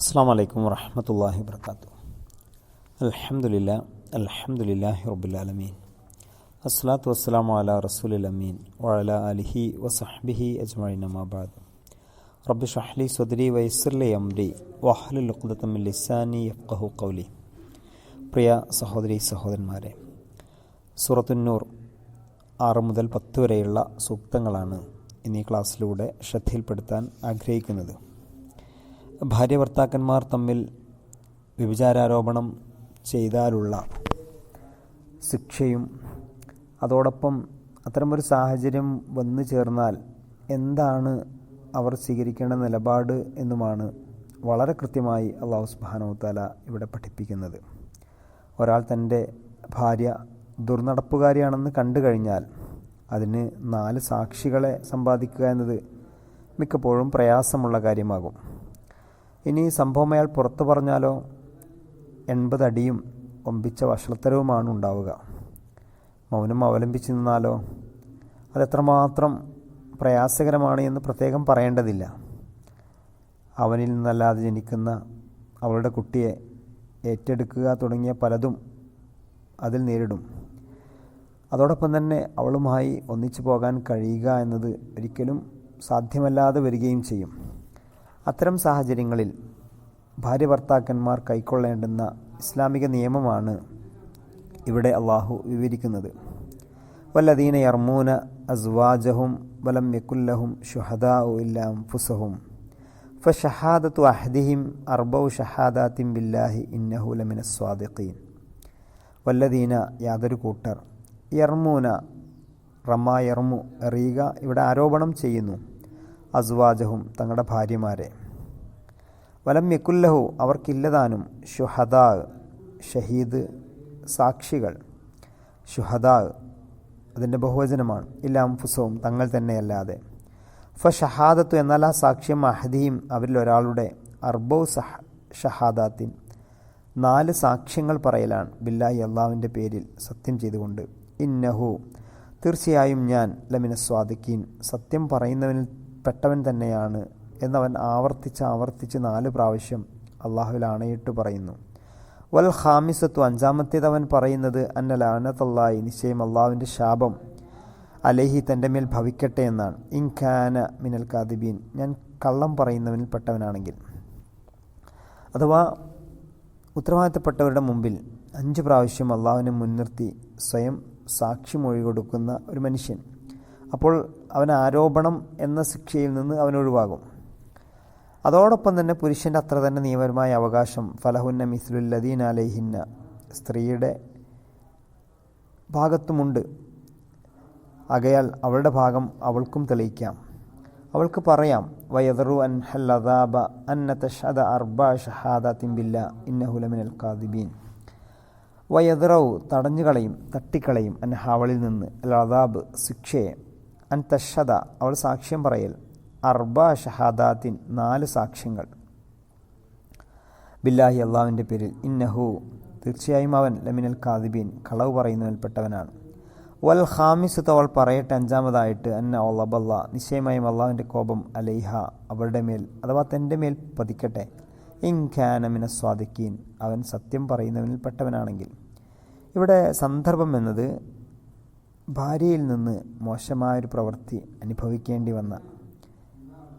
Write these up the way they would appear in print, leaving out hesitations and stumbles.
അസ്സലാമു അലൈക്കും വറഹ്മത്തുള്ളാഹി വബറകാതുഹു. അൽഹംദുലില്ലാഹി റബ്ബിൽ ആലമീൻ. അസ്സലാത്തു വസ്സലാമു അലാ റസൂലിൽ അമീൻ വഅലാ ആലിഹി വസഹ്ബിഹി അജ്മഈൻ. അമ്മാ ബഅദ്. റബ്ബി ഇശ്റഹ് ലി സ്വദ്രി വയസ്സിർ ലി അംരി വഹ്ലുൽ ഉഖ്ദത മിൻ ലിസാനി യഫ്ഖഹു ഖൗലി. പ്രിയ സഹോദരി സഹോദരന്മാരെ, സൂറത്തുൻ നൂർ 6 മുതൽ 10 വരെയുള്ള സൂക്തങ്ങളാണ് ഇന്നീ ക്ലാസ്സിലൂടെ ശ്രദ്ധയിൽപ്പെടുത്താൻ ആഗ്രഹിക്കുന്നത്. ഭാര്യ ഭർത്താക്കന്മാർ തമ്മിൽ വ്യഭിചാരാരോപണം ചെയ്താലുള്ള ശിക്ഷയും അതോടൊപ്പം അത്തരമൊരു സാഹചര്യം വന്നു ചേർന്നാൽ എന്താണ് അവർ സ്വീകരിക്കേണ്ട നിലപാട് എന്നുമാണ് വളരെ കൃത്യമായി അല്ലാഹു സുബ്ഹാനഹു വ തആല ഇവിടെ പഠിപ്പിക്കുന്നത്. ഒരാൾ തൻ്റെ ഭാര്യ ദുർനടപ്പുകാരിയാണെന്ന് കണ്ടു കഴിഞ്ഞാൽ അതിന് 4 സാക്ഷികളെ സമ്പാദിക്കുക എന്നത് മിക്കപ്പോഴും പ്രയാസമുള്ള കാര്യമാകും. ഇനി സംഭവം അയാൾ പുറത്തു പറഞ്ഞാലോ 80 അടിയും ഒമ്പിച്ച വഷളത്തരവുമാണ് ഉണ്ടാവുക. മൗനം അവലംബിച്ച് നിന്നാലോ അതെത്രമാത്രം പ്രയാസകരമാണ് എന്ന് പ്രത്യേകം പറയേണ്ടതില്ല. അവനിൽ നിന്നല്ലാതെ ജനിക്കുന്ന അവളുടെ കുട്ടിയെ ഏറ്റെടുക്കുക തുടങ്ങിയ പലതും അതിൽ നേരിടും. അതോടൊപ്പം തന്നെ അവളുമായി ഒന്നിച്ചു പോകാൻ കഴിയുക എന്നത് ഒരിക്കലും സാധ്യമല്ലാതെ വരികയും ചെയ്യും. അത്തരം സാഹചര്യങ്ങളിൽ ഭാര്യ ഭർത്താക്കന്മാർ കൈക്കൊള്ളേണ്ടുന്ന ഇസ്ലാമിക നിയമമാണ് ഇവിടെ അള്ളാഹു വിവരിക്കുന്നത്. വല്ലദീന യർമൂന അസ്വാജഹും വലം യകുല്ലഹും ശുഹദാഉ ഇല്ലാ അൻഫുസഹും ഫശഹാദതു അഹദിഹിം അർബഉ ഷഹാദാത്തിൻ ബില്ലാഹി ഇന്നഹു ലമിനസ് സ്വാദിഖീൻ. വല്ലദീന യാതൊരു കൂട്ടർ, യർമൂന റമാ യർമു എറിയുക, ഇവിടെ ആരോപണം ചെയ്യുന്നു, അസ്വാജഹും തങ്ങളുടെ ഭാര്യമാരെ, വലം യകുല്ലഹു അവർക്കില്ലതാനും, ഷുഹദാ ഷഹീദ് സാക്ഷികൾ, ഷുഹദാ അതിൻ്റെ ബഹുവചനമാണ്, ഇല്ലാ അൻഫുസഹും തങ്ങൾ തന്നെയല്ലാതെ, ഫഷഹാദത്തു എന്നാൽ ആ സാക്ഷ്യം അഹദിയും അവരിൽ ഒരാളുടെ, അർബൗ ഷഹാദാത്തിൻ 4 സാക്ഷ്യങ്ങൾ പറയലാണ്, ബില്ലാഹി അള്ളാഹുവിൻ്റെ പേരിൽ സത്യം ചെയ്തുകൊണ്ട്, ഇന്നഹു തീർച്ചയായും ഞാൻ ലമിനസ് സ്വാദിഖീൻ സത്യം പറയുന്നവനിൽ പെട്ടവൻ തന്നെയാണ് എന്നവൻ ആവർത്തിച്ച് 4 പ്രാവശ്യം അള്ളാഹുവിൽ ആണയിട്ട് പറയുന്നു. വൽ ഖാമിസത്തു 5-ാമത്തേത് അവൻ പറയുന്നത്, അന്ന ലഅനത്തല്ലാഹി നിശ്ചയം അള്ളാഹുവിൻ്റെ ശാപം, അലൈഹി തൻ്റെ മേൽ ഭവിക്കട്ടെ എന്നാണ്, ഇൻ കാന മിനൽ കാദിബീൻ ഞാൻ കള്ളം പറയുന്നവനിൽ പെട്ടവനാണെങ്കിൽ. അഥവാ ഉത്തരവാദിത്തപ്പെട്ടവരുടെ മുമ്പിൽ 5 പ്രാവശ്യം അള്ളാഹുവിനെ മുൻനിർത്തി സ്വയം സാക്ഷി മൊഴി കൊടുക്കുന്ന ഒരു മനുഷ്യൻ, അപ്പോൾ അവൻ ആരോപണം എന്ന ശിക്ഷയിൽ നിന്ന് അവൻ ഒഴിവാകും. അതോടൊപ്പം തന്നെ പുരുഷൻ്റെ അത്ര തന്നെ നിയമപരമായ അവകാശം, ഫലഹുന്ന മിസ്ലുല്ലദീന അലൈഹിന്ന സ്ത്രീയുടെ ഭാഗത്തുമുണ്ട്. ആകയാൽ അവളുടെ ഭാഗം അവൾക്കും തെളിയിക്കാം. അവൾക്ക് പറയാം, വയദറു അൻഹൽ അദാബ അന്ന തഷ്ഹദ 4 ഷഹാദാത്തിൻ ബില്ലാ ഇന്നഹു ലമിനൽ കാദിബീൻ. വയദറു തടഞ്ഞുകളയും തട്ടിക്കളയും അൻഹ അവളിൽ നിന്ന്, അൽ അദാബ് ശിക്ഷയെ, അൻ തഷ്ഹദ അവൾ സാക്ഷ്യം പറയൽ, 4 ഷഹാദാത്തിൻ 4 സാക്ഷ്യങ്ങൾ, ബില്ലാഹി അള്ളാഹുവിൻ്റെ പേരിൽ, ഇന്നഹു തീർച്ചയായും അവൻ ലമിനൽ കാദിബീൻ കളവ് പറയുന്നതിൽപ്പെട്ടവനാണ്. വൽ ഖാമിസത്ത് അവൾ പറയട്ടെ 5-ാമതായിട്ട്, അന്ന ഒളബല്ല നിശ്ചയമായും അള്ളാഹുവിൻ്റെ കോപം, അലൈഹ അവളുടെ മേൽ അഥവാ തൻ്റെ മേൽ പതിക്കട്ടെ, ഇൻ കാന മിനസ് സ്വാദിഖീൻ അവൻ സത്യം പറയുന്നവനിൽ പെട്ടവനാണെങ്കിൽ. ഇവിടെ സന്ദർഭം എന്നത് ഭാര്യയിൽ നിന്ന് മോശമായൊരു പ്രവൃത്തി അനുഭവിക്കേണ്ടി വന്ന,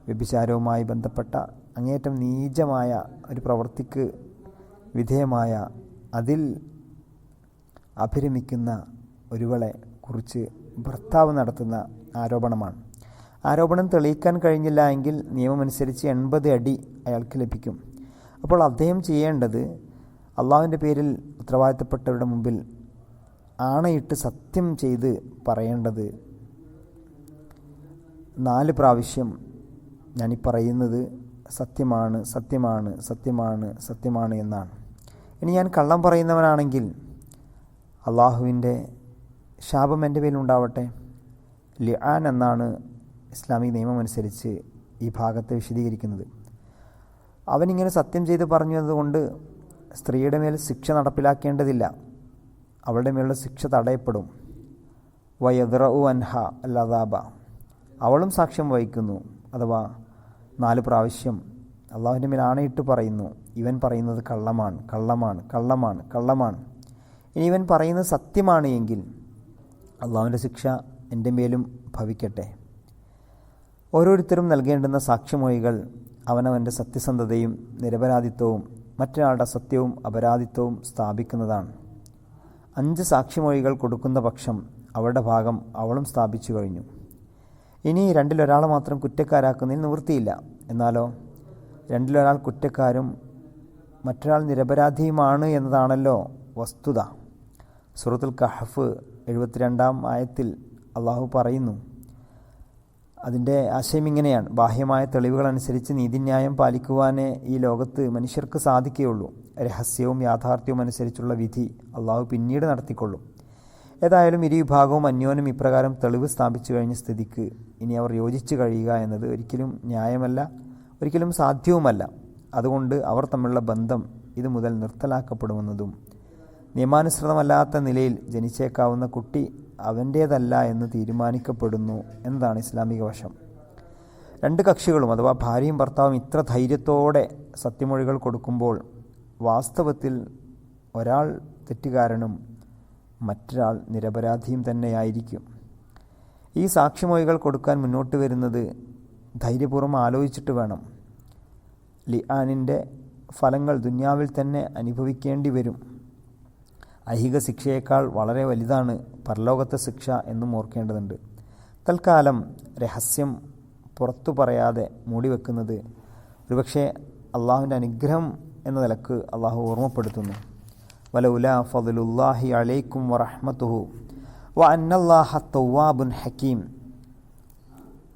വ്യഭിചാരവുമായി ബന്ധപ്പെട്ട അങ്ങേയറ്റം നീചമായ ഒരു പ്രവൃത്തിക്ക് വിധേയമായ, അതിൽ അഭിരമിക്കുന്ന ഒരുവളെ കുറിച്ച് ഭർത്താവ് നടത്തുന്ന ആരോപണമാണ്. ആരോപണം തെളിയിക്കാൻ കഴിഞ്ഞില്ല എങ്കിൽ നിയമമനുസരിച്ച് 80 അടി അയാൾക്ക് ലഭിക്കും. അപ്പോൾ അദ്ദേഹം ചെയ്യേണ്ടത് അള്ളാഹുവിൻ്റെ പേരിൽ ഉത്തരവാദിത്തപ്പെട്ടവരുടെ മുമ്പിൽ ആണയിട്ട് സത്യം ചെയ്ത് പറയേണ്ടത് 4 പ്രാവശ്യം ഞാനീ പറയുന്നത് സത്യമാണ് സത്യമാണ് സത്യമാണ് സത്യമാണ് എന്നാണ്. ഇനി ഞാൻ കള്ളം പറയുന്നവനാണെങ്കിൽ അള്ളാഹുവിൻ്റെ ശാപം എൻ്റെ പേരിലുണ്ടാവട്ടെ. ലിആൻ എന്നാണ് ഇസ്ലാമിക് നിയമമനുസരിച്ച് ഈ ഭാഗത്തെ വിശദീകരിക്കുന്നത്. അവനിങ്ങനെ സത്യം ചെയ്ത് പറഞ്ഞു എന്നതുകൊണ്ട് സ്ത്രീയുടെ മേൽ ശിക്ഷ നടപ്പിലാക്കേണ്ടതില്ല, അവളുടെ മേലുള്ള ശിക്ഷ തടയപ്പെടും. വയദ്റഉ അൻഹ അൽ അദാബ അവളും സാക്ഷ്യം വഹിക്കുന്നു, അഥവാ 4 പ്രാവശ്യം അള്ളാഹുവിൻ്റെ മേൽ ആണയിട്ട് പറയുന്നു, ഇവൻ പറയുന്നത് കള്ളമാണ്, കള്ളമാണ്, കള്ളമാണ്, കള്ളമാണ്. ഇനി ഇവൻ പറയുന്നത് സത്യമാണ് എങ്കിൽ അള്ളാഹുവിൻ്റെ ശിക്ഷ എൻ്റെ മേലും ഭവിക്കട്ടെ. ഓരോരുത്തരും നൽകേണ്ടുന്ന സാക്ഷിമൊഴികൾ അവനവൻ്റെ സത്യസന്ധതയും നിരപരാധിത്വവും മറ്റൊരാളുടെ അസത്യവും അപരാധിത്വവും സ്ഥാപിക്കുന്നതാണ്. 5 സാക്ഷിമൊഴികൾ കൊടുക്കുന്ന പക്ഷം അവളുടെ ഭാഗം അവളും സ്ഥാപിച്ചു കഴിഞ്ഞു. ഇനി 2-ൽ മാത്രം കുറ്റക്കാരാക്കുന്നതിൽ നിവൃത്തിയില്ല. എന്നാലോ 2-ൽ കുറ്റക്കാരും മറ്റൊരാൾ നിരപരാധിയുമാണ് എന്നതാണല്ലോ വസ്തുത. സൂറത്തുൽ കഹഫ് 72-ാം ആയത്തിൽ അള്ളാഹു പറയുന്നു, അതിൻ്റെ ആശയം ഇങ്ങനെയാണ്: ബാഹ്യമായ തെളിവുകളനുസരിച്ച് നീതിന്യായം പാലിക്കുവാനേ ഈ ലോകത്ത് മനുഷ്യർക്ക് സാധിക്കുകയുള്ളൂ. രഹസ്യവും യാഥാർത്ഥ്യവും അനുസരിച്ചുള്ള വിധി അള്ളാഹു പിന്നീട് നടത്തിക്കൊള്ളും. ഏതായാലും ഇരുവിഭാഗവും അന്യോന്യം ഇപ്രകാരം തെളിവ് സ്ഥാപിച്ചു കഴിഞ്ഞ സ്ഥിതിക്ക് ഇനി അവർ യോജിച്ചു കഴിയുക എന്നത് ഒരിക്കലും ന്യായമല്ല, ഒരിക്കലും സാധ്യവുമല്ല. അതുകൊണ്ട് അവർ തമ്മിലുള്ള ബന്ധം ഇത് മുതൽ നിർത്തലാക്കപ്പെടുമെന്നതും നിയമാനുസൃതമല്ലാത്ത നിലയിൽ ജനിച്ചേക്കാവുന്ന കുട്ടി അവൻ്റേതല്ല എന്ന് തീരുമാനിക്കപ്പെടുന്നു എന്നതാണ് ഇസ്ലാമിക വശം. 2 കക്ഷികളും അഥവാ ഭാര്യയും ഭർത്താവും ഇത്ര ധൈര്യത്തോടെ സത്യമൊഴികൾ കൊടുക്കുമ്പോൾ വാസ്തവത്തിൽ ഒരാൾ തെറ്റുകാരനും മറ്റൊരാൾ നിരപരാധിയും തന്നെയായിരിക്കും. ഈ സാക്ഷിമൊഴികൾ കൊടുക്കാൻ മുന്നോട്ട് വരുന്നത് ധൈര്യപൂർവ്വം ആലോചിച്ചിട്ട് വേണം. ലിആനിൻ്റെ ഫലങ്ങൾ ദുന്യാവിൽ തന്നെ അനുഭവിക്കേണ്ടി വരും. ഐഹിക ശിക്ഷയേക്കാൾ വളരെ വലുതാണ് പരലോകത്തെ ശിക്ഷ എന്നും ഓർക്കേണ്ടതുണ്ട്. തൽക്കാലം രഹസ്യം പുറത്തു പറയാതെ മൂടിവെക്കുന്നത് ഒരുപക്ഷെ അള്ളാഹുവിൻ്റെ അനുഗ്രഹം എന്ന നിലക്ക് അള്ളാഹു ഓർമ്മപ്പെടുത്തുന്നു. വലൗലാ ഫദ്ലുല്ലാഹി അലൈക്കും വറഹ്മത്തുഹു വ അന്നല്ലാഹ തവ്വാബുൻ ഹക്കീം.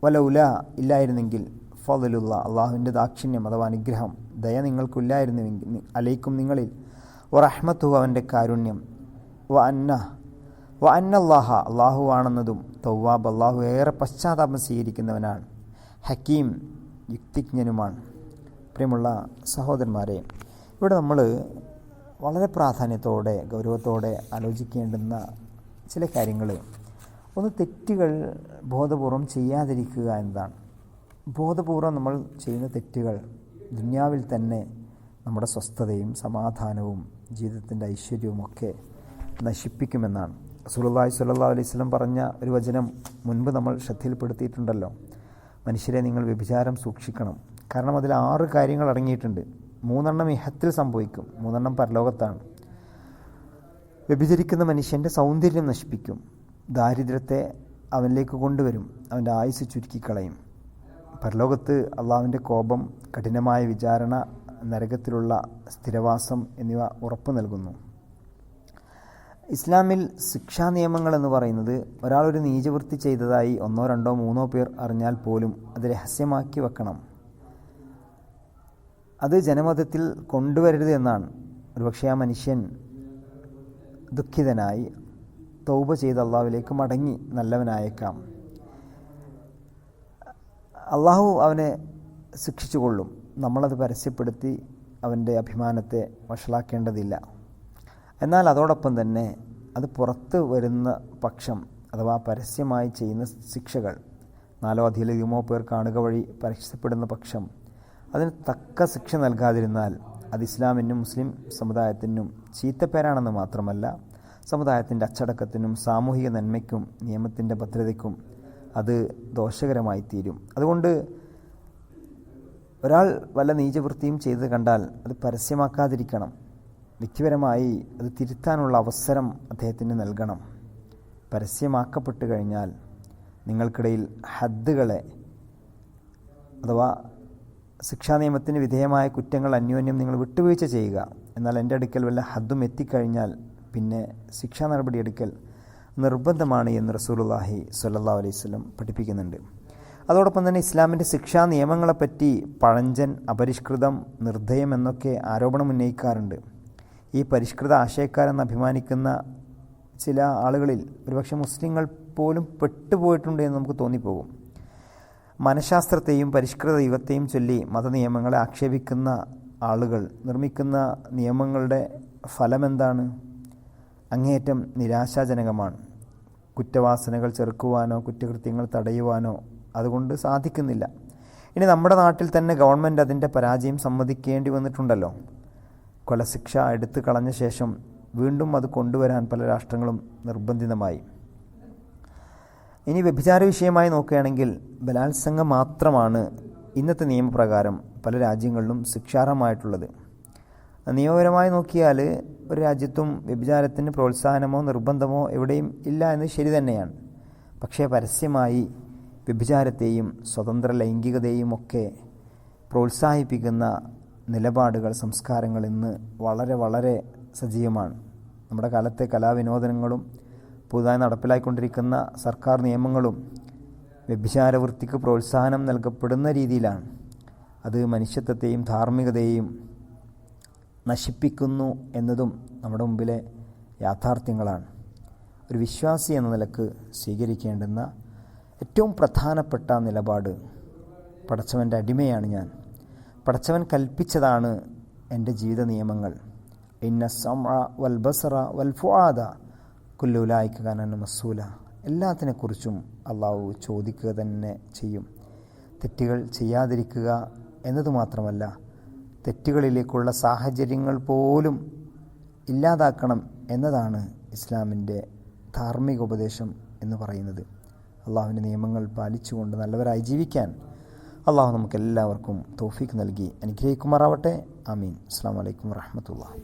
വലൗലാ ഇല്ലായിരുന്നെങ്കിൽ, ഫദ്ലുല്ല അള്ളാഹുവിൻ്റെ ദാക്ഷിണ്യം അഥവാ അനുഗ്രഹം, ദയ നിങ്ങൾക്കില്ലായിരുന്നുവെങ്കിൽ, അലൈക്കും നിങ്ങളിൽ, വറഹ്മത്തുഹു അവൻ്റെ കാരുണ്യം, വ അന്നല്ലാഹ അള്ളാഹു ആണെന്നതും, തവ്വാബ് അള്ളാഹു ഏറെ പശ്ചാത്താപം സ്വീകരിക്കുന്നവനാണ്, ഹക്കീം യുക്തിജ്ഞനുമാണ്. പ്രിയമുള്ള സഹോദരന്മാരെ, ഇവിടെ നമ്മൾ വളരെ പ്രാധാന്യത്തോടെ ഗൗരവത്തോടെ ആലോചിക്കേണ്ടുന്ന ചില കാര്യങ്ങൾ, ഒന്ന് തെറ്റുകൾ ബോധപൂർവം ചെയ്യാതിരിക്കുക എന്നതാണ്. ബോധപൂർവം നമ്മൾ ചെയ്യുന്ന തെറ്റുകൾ ദുന്യാവിൽ തന്നെ നമ്മുടെ സ്വസ്ഥതയും സമാധാനവും ജീവിതത്തിൻ്റെ ഐശ്വര്യവും ഒക്കെ നശിപ്പിക്കുമെന്നാണ് റസൂലുള്ളാഹി സ്വല്ലല്ലാഹു അലൈഹി വസല്ലം പറഞ്ഞ ഒരു വചനം മുൻപ് നമ്മൾ ശ്രദ്ധയിൽപ്പെടുത്തിയിട്ടുണ്ടല്ലോ. മനുഷ്യരെ, നിങ്ങൾ വ്യഭിചാരം സൂക്ഷിക്കണം. കാരണം അതിൽ 6 കാര്യങ്ങൾ അടങ്ങിയിട്ടുണ്ട്. 3 ഇഹത്തിൽ സംഭവിക്കും, 3 പരലോകത്താണ്. വ്യഭിചരിക്കുന്ന മനുഷ്യൻ്റെ സൗന്ദര്യം നശിപ്പിക്കും, ദാരിദ്ര്യത്തെ അവനിലേക്ക് കൊണ്ടുവരും, അവൻ്റെ ആയുസ് ചുരുക്കിക്കളയും. പരലോകത്ത് അള്ളാഹുവിൻ്റെ കോപം, കഠിനമായ വിചാരണ, നരകത്തിലുള്ള സ്ഥിരവാസം എന്നിവ ഉറപ്പു നൽകുന്നു. ഇസ്ലാമിൽ ശിക്ഷാ നിയമങ്ങൾ എന്ന് പറയുന്നത് ഒരാളൊരു നീചവൃത്തി ചെയ്തതായി 1, 2, 3 പേർ അറിഞ്ഞാൽ പോലും അത് രഹസ്യമാക്കി വെക്കണം. അത് ജനമതത്തിൽ കൊണ്ടുവരരുത് എന്നാണ്. ഒരുപക്ഷെ ആ മനുഷ്യൻ ദുഃഖിതനായി തൗബ ചെയ്ത് അള്ളാഹുവിലേക്ക് മടങ്ങി നല്ലവനായേക്കാം. അള്ളാഹു അവനെ ശിക്ഷിച്ചുകൊള്ളും. നമ്മളത് പരസ്യപ്പെടുത്തി അവൻ്റെ അഭിമാനത്തെ വഷളാക്കേണ്ടതില്ല. എന്നാൽ അതോടൊപ്പം തന്നെ അത് പുറത്ത് വരുന്ന പക്ഷം അഥവാ പരസ്യമായി ചെയ്യുന്ന ശിക്ഷകൾ 4 അതിലധികമോ പേർ കാണുക വഴി പരസ്യപ്പെടുന്ന പക്ഷം അതിന് തക്ക ശിക്ഷ നൽകാതിരുന്നാൽ അത് ഇസ്ലാമിനും മുസ്ലിം സമുദായത്തിനും ചീത്തപ്പേരാണെന്ന് മാത്രമല്ല, സമുദായത്തിൻ്റെ അച്ചടക്കത്തിനും സാമൂഹിക നന്മയ്ക്കും നിയമത്തിൻ്റെ ഭദ്രതയ്ക്കും അത് ദോഷകരമായി തീരും. അതുകൊണ്ട് ഒരാൾ വല്ല നീചവൃത്തിയും ചെയ്ത് കണ്ടാൽ അത് പരസ്യമാക്കാതിരിക്കണം. വ്യക്തിപരമായി അത് തിരുത്താനുള്ള അവസരം അദ്ദേഹത്തിന് നൽകണം. പരസ്യമാക്കപ്പെട്ട് കഴിഞ്ഞാൽ നിങ്ങൾക്കിടയിൽ ഹദ്ദുകളെ അഥവാ ശിക്ഷാ നിയമത്തിന് വിധേയമായ കുറ്റങ്ങൾ അന്യോന്യം നിങ്ങൾ വിട്ടുവീഴ്ച ചെയ്യുക. എന്നാൽ എൻ്റെ അടുക്കൽ വല്ല ഹദ്ദും എത്തിക്കഴിഞ്ഞാൽ പിന്നെ ശിക്ഷാ നടപടിയെടുക്കൽ നിർബന്ധമാണ് എന്ന് റസൂലുള്ളാഹി സ്വല്ലല്ലാഹു അലൈഹി വസല്ലം പഠിപ്പിക്കുന്നുണ്ട്. അതോടൊപ്പം തന്നെ ഇസ്ലാമിൻ്റെ ശിക്ഷാ നിയമങ്ങളെപ്പറ്റി പഴഞ്ചൻ, അപരിഷ്കൃതം, നിർദ്ദയം എന്നൊക്കെ ആരോപണം ഉന്നയിക്കാറുണ്ട്. ഈ പരിഷ്കൃത ആശയക്കാരെന്ന് അഭിമാനിക്കുന്ന ചില ആളുകളിൽ ഒരുപക്ഷെ മുസ്ലിങ്ങൾ പോലും പെട്ടുപോയിട്ടുണ്ട് എന്ന് നമുക്ക് തോന്നിപ്പോകും. മനഃശാസ്ത്രത്തെയും പരിഷ്കൃത യുഗത്തെയും ചൊല്ലി മതനിയമങ്ങളെ ആക്ഷേപിക്കുന്ന ആളുകൾ നിർമ്മിക്കുന്ന നിയമങ്ങളുടെ ഫലമെന്താണ്? അങ്ങേയറ്റം നിരാശാജനകമാണ്. കുറ്റവാസനകൾ ചെറുക്കുവാനോ കുറ്റകൃത്യങ്ങൾ തടയുവാനോ അതുകൊണ്ട് സാധിക്കുന്നില്ല. ഇനി നമ്മുടെ നാട്ടിൽ തന്നെ ഗവൺമെൻറ് അതിൻ്റെ പരാജയം സമ്മതിക്കേണ്ടി വന്നിട്ടുണ്ടല്ലോ. കൊലശിക്ഷ എടുത്തു കളഞ്ഞ ശേഷം വീണ്ടും അത് കൊണ്ടുവരാൻ പല രാഷ്ട്രങ്ങളും നിർബന്ധിതമായി. ഇനി വ്യഭിചാര വിഷയമായി നോക്കുകയാണെങ്കിൽ ബലാത്സംഗം മാത്രമാണ് ഇന്നത്തെ നിയമപ്രകാരം പല രാജ്യങ്ങളിലും ശിക്ഷാർഹമായിട്ടുള്ളത്. നിയമപരമായി നോക്കിയാൽ ഒരു രാജ്യത്തും വ്യഭിചാരത്തിന് പ്രോത്സാഹനമോ നിർബന്ധമോ എവിടെയും ഇല്ല എന്ന് ശരി തന്നെയാണ്. പക്ഷേ പരസ്യമായി വ്യഭിചാരത്തെയും സ്വതന്ത്ര ലൈംഗികതയും ഒക്കെ പ്രോത്സാഹിപ്പിക്കുന്ന നിലപാടുകൾ, സംസ്കാരങ്ങൾ ഇന്ന് വളരെ വളരെ സജീവമാണ്. നമ്മുടെ കാലത്തെ കലാവിനോദനങ്ങളും പുതുതായി നടപ്പിലായിക്കൊണ്ടിരിക്കുന്ന സർക്കാർ നിയമങ്ങളും വ്യഭിചാരവൃത്തിക്ക് പ്രോത്സാഹനം നൽകപ്പെടുന്ന രീതിയിലാണ്. അത് മനുഷ്യത്വത്തെയും ധാർമ്മികതയെയും നശിപ്പിക്കുന്നു എന്നതും നമ്മുടെ മുമ്പിലെ യാഥാർത്ഥ്യങ്ങളാണ്. ഒരു വിശ്വാസി എന്ന നിലക്ക് സ്വീകരിക്കേണ്ടുന്ന ഏറ്റവും പ്രധാനപ്പെട്ട നിലപാട്, പടച്ചവൻ്റെ അടിമയാണ് ഞാൻ, പടച്ചവൻ കൽപ്പിച്ചതാണ് എൻ്റെ ജീവിത നിയമങ്ങൾ. ഇന്ന സമഅ വൽ ബസറ വൽ ഫുആദ കുല്ലു ഉലൈക കാന മസ്ഊല. എല്ലാത്തിനെക്കുറിച്ചും അള്ളാഹു ചോദിക്കുക തന്നെ ചെയ്യും. തെറ്റുകൾ ചെയ്യാതിരിക്കുക എന്നത് മാത്രമല്ല, തെറ്റുകളിലേക്കുള്ള സാഹചര്യങ്ങൾ പോലും ഇല്ലാതാക്കണം എന്നതാണ് ഇസ്ലാമിൻ്റെ ധാർമ്മിക ഉപദേശം എന്ന് പറയുന്നത്. അള്ളാഹുവിൻ്റെ നിയമങ്ങൾ പാലിച്ചുകൊണ്ട് നല്ലവരായി ജീവിക്കാൻ അള്ളാഹു നമുക്കെല്ലാവർക്കും തൗഫീഖ് നൽകി അനുഗ്രഹിക്കുമാറാവട്ടെ. ആമീൻ. അസ്സലാമു അലൈക്കും വറഹ്മത്തുള്ളാഹി.